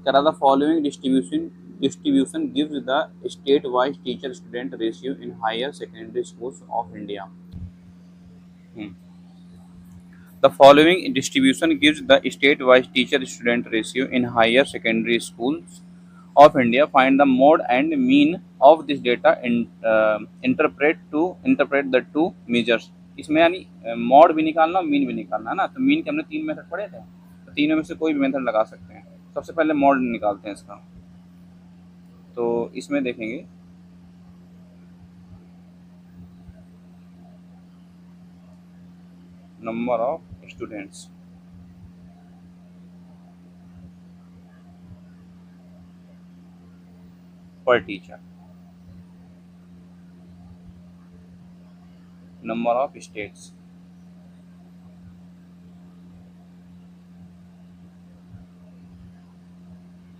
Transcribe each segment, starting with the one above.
कह रहा था following distribution gives the state wise teacher student ratio in higher secondary schools of India. The following distribution gives the state-wise teacher-student ratio in higher secondary schools of India. Find the mode and mean of this data and interpret the two measures. इसमें यानी mod भी निकालना और mean भी निकालना है ना। तो मीन के हमने 3 मेथड पढ़े थे, तो तीनों में से कोई भी मेथड लगा सकते हैं। सबसे पहले मॉड निकालते हैं इसका। तो इसमें देखेंगे नंबर ऑफ स्टूडेंट्स पर टीचर, नंबर ऑफ स्टेट्स,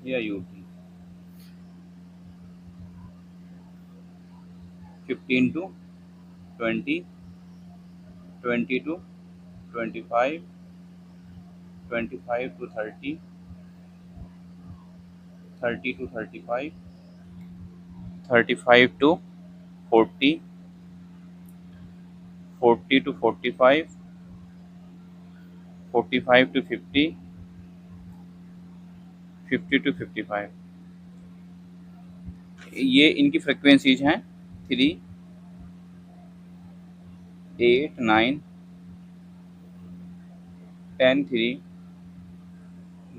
या UT 15 to 20, 20 to 25, 25 to 30, 30 to 35, 35 to 40, 40 to 45, 45 to 50, 50 to 55। ये इनकी फ्रिक्वेंसीज हैं 3, 8, 9, 10, 3,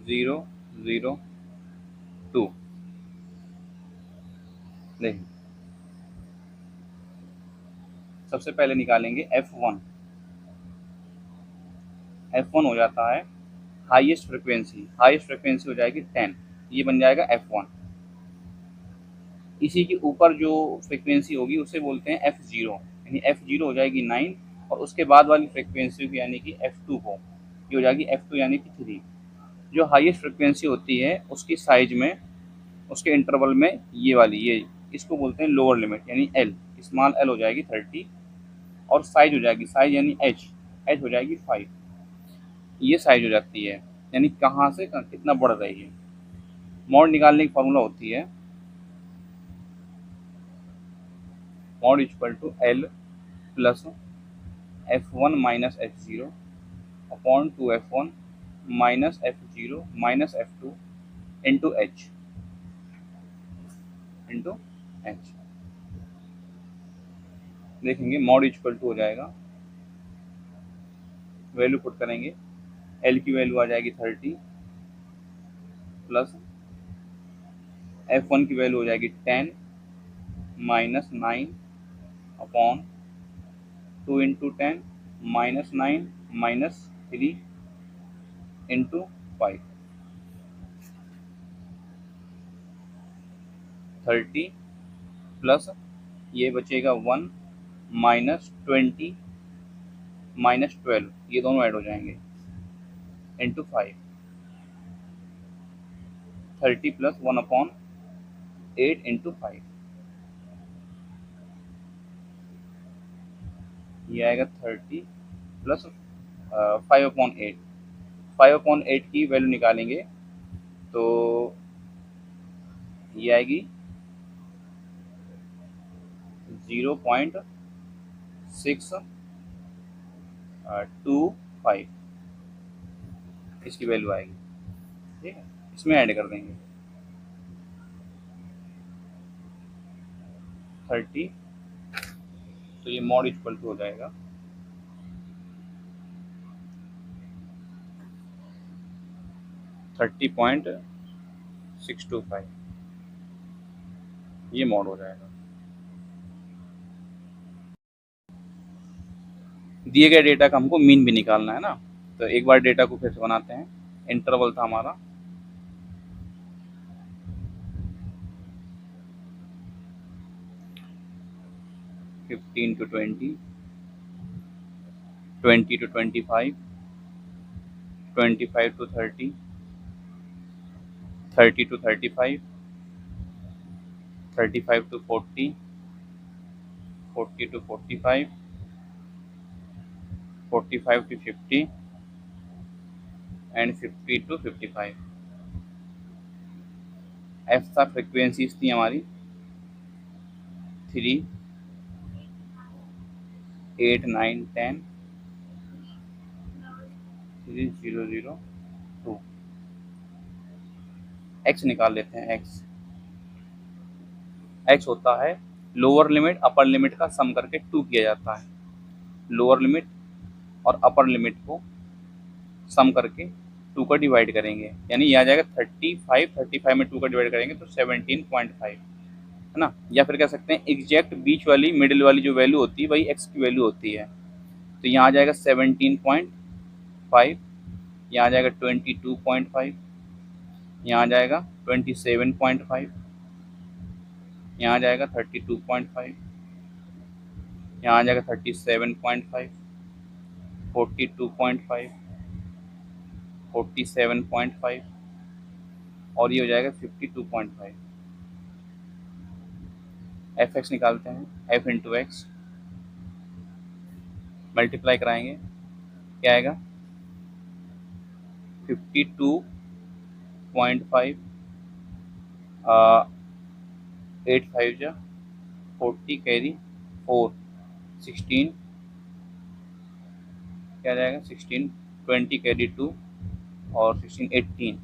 0, 0, 2। देखिए सबसे पहले निकालेंगे F1। F1 हो जाता है हाईएस्ट फ्रिक्वेंसी हो जाएगी 10, ये बन जाएगा F1। इसी के ऊपर जो फ्रिक्वेंसी होगी उसे बोलते हैं F0, यानी F0 हो जाएगी 9, और उसके बाद वाली फ्रिक्वेंसी यानी कि F2 को, ये हो जाएगी F2 यानी कि 3। जो हाईएस्ट फ्रिक्वेंसी होती है उसकी साइज में, उसके इंटरवल में ये वाली, ये इसको बोलते हैं लोअर लिमिट, यानी L, स्मॉल l हो जाएगी 30, और साइज हो जाएगी, साइज यानी h हो जाएगी 5। ये साइज हो जाती है, यानी कहाँ से कितना बढ़ रही है। मॉड निकालने की फॉर्मूला होती है mode equal to L plus F1 minus F0 upon 2F1 minus F0 minus F2 into H। देखेंगे मॉड इक्वल टू हो जाएगा, वैल्यू पुट करेंगे, L की वैल्यू आ जाएगी 30 प्लस F1 की वैल्यू हो जाएगी 10 minus 9 upon 2 into 10 minus 9 minus 3 into 5, 30 plus ये बचेगा 1 माइनस 20 माइनस 12, ये दोनों ऐड हो जाएंगे इंटू 5, 30 प्लस 1 अपॉन 8 इंटू 5, ये आएगा 30 प्लस 5 अपॉन 8। 5 अपॉन 8 की वैल्यू निकालेंगे तो ये आएगी 0.625, इसकी वैल्यू आएगी। ठीक है, इसमें ऐड कर देंगे 30, तो ये मॉड इक्वल टू हो जाएगा 30.625, ये मॉड हो जाएगा। दिए गए डेटा का हमको मीन भी निकालना है ना, तो एक बार डेटा को फिर से बनाते हैं। इंटरवल था हमारा 15 to 20, 20 to 25, 25 to 30, 30 to 35, 35 to 40, 40 to 45, 45 to 50, and 50 to 55। F था फ्रिक्वेंसीज थी हमारी 3, 8, 9, 10, 3, 0, 0, 2। एक्स निकाल लेते हैं। एक्स होता है लोअर लिमिट अपर लिमिट का सम करके 2 किया जाता है। लोअर लिमिट और अपर लिमिट को सम करके 2 का डिवाइड करेंगे, यानी ये आ जाएगा 35 में 2 का डिवाइड करेंगे तो 17.5, है ना। या फिर कह सकते हैं एग्जैक्ट बीच वाली मिडिल वाली जो वैल्यू होती है वही एक्स की वैल्यू होती है। तो यहाँ आ जाएगा 17.5, यहाँ आ जाएगा 22.5, यहाँ आ जाएगा 27.5, यहाँ आ जाएगा 32.5, यहाँ आ जाएगा 37.5, 42.5, 47.5 और ये हो जाएगा 52.5। एफ एक्स निकालते हैं। एफ इंटू एक्स मल्टीप्लाई कराएंगे, क्या आएगा 52.5, 8 5 जा 40 कैरी 4, 16, क्या आ जाएगा 16, 20 कैरी 2 और 16 18,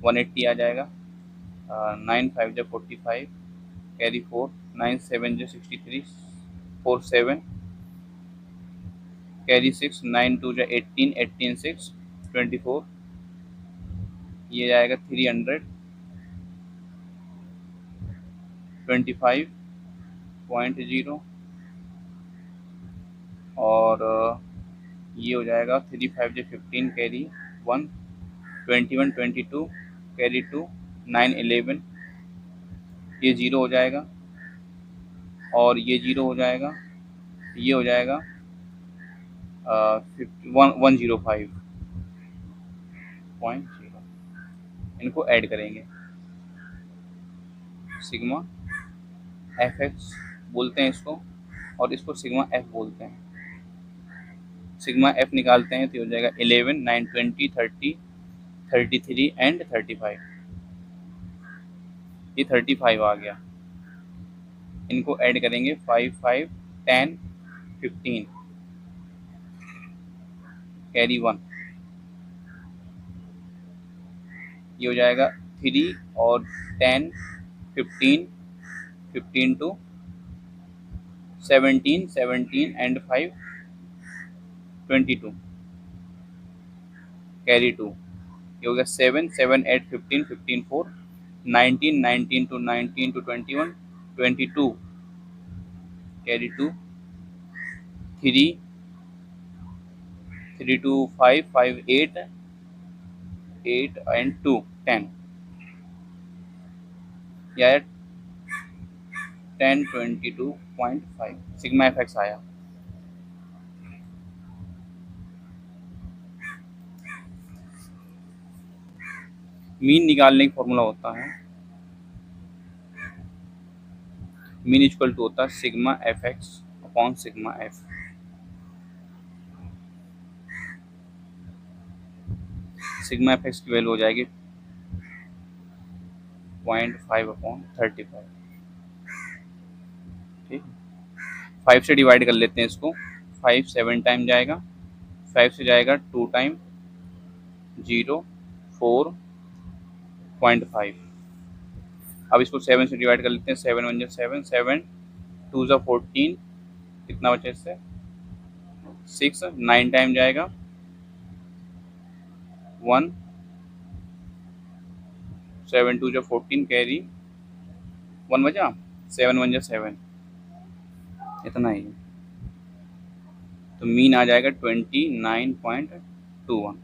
180 आ जाएगा। 9 5 जा 45 कैरी 4, 9 7 जा 63, 4 7 कैरी 6, 9 2 जा 18, 18 6 24, ये जाएगा 325.0 और ये हो जाएगा 3 5 जा 15 कैरी 1, 21 22 कैरी 2, 9 11, ये 0 हो जाएगा और ये 0 हो जाएगा, ये हो जाएगा 105.0। इनको ऐड करेंगे, सिग्मा एफ एक्स बोलते हैं इसको और इसको सिग्मा एफ बोलते हैं। सिग्मा एफ निकालते हैं तो हो जाएगा 11, 9 20 30, 33 एंड 35, ये 35 आ गया। इनको ऐड करेंगे 5 5 10 15 कैरी 1, ये हो जाएगा 3 और 10 15 15 टू 17 17 एंड 5 22 कैरी 2, ये हो गया 7 7 8 15 15 4 19 19 to 19 to 21 22 carry 2 3 3 to 5 5 8 8 and 2 10, या 10 22.5 सिग्मा एफ एक्स आया। मीन निकालने का फॉर्मूला होता है, मीन इक्वल टू होता है sigma F x upon sigma F. Sigma F x की वैल्यू हो जाएगी 0.5 अपॉन 35, ठीक। 5 से डिवाइड कर लेते हैं इसको, 5 7 टाइम जाएगा, 5 से जाएगा 2 टाइम 0 4.5। अब इसको 7 से डिवाइड कर लेते हैं, 7 1 7 7 2 14, कितना बचा इससे 6, 9 टाइम जाएगा 1, 7 2 14 कैरी 1 बचा, 7 1 7, इतना ही। तो मीन आ जाएगा 29.21।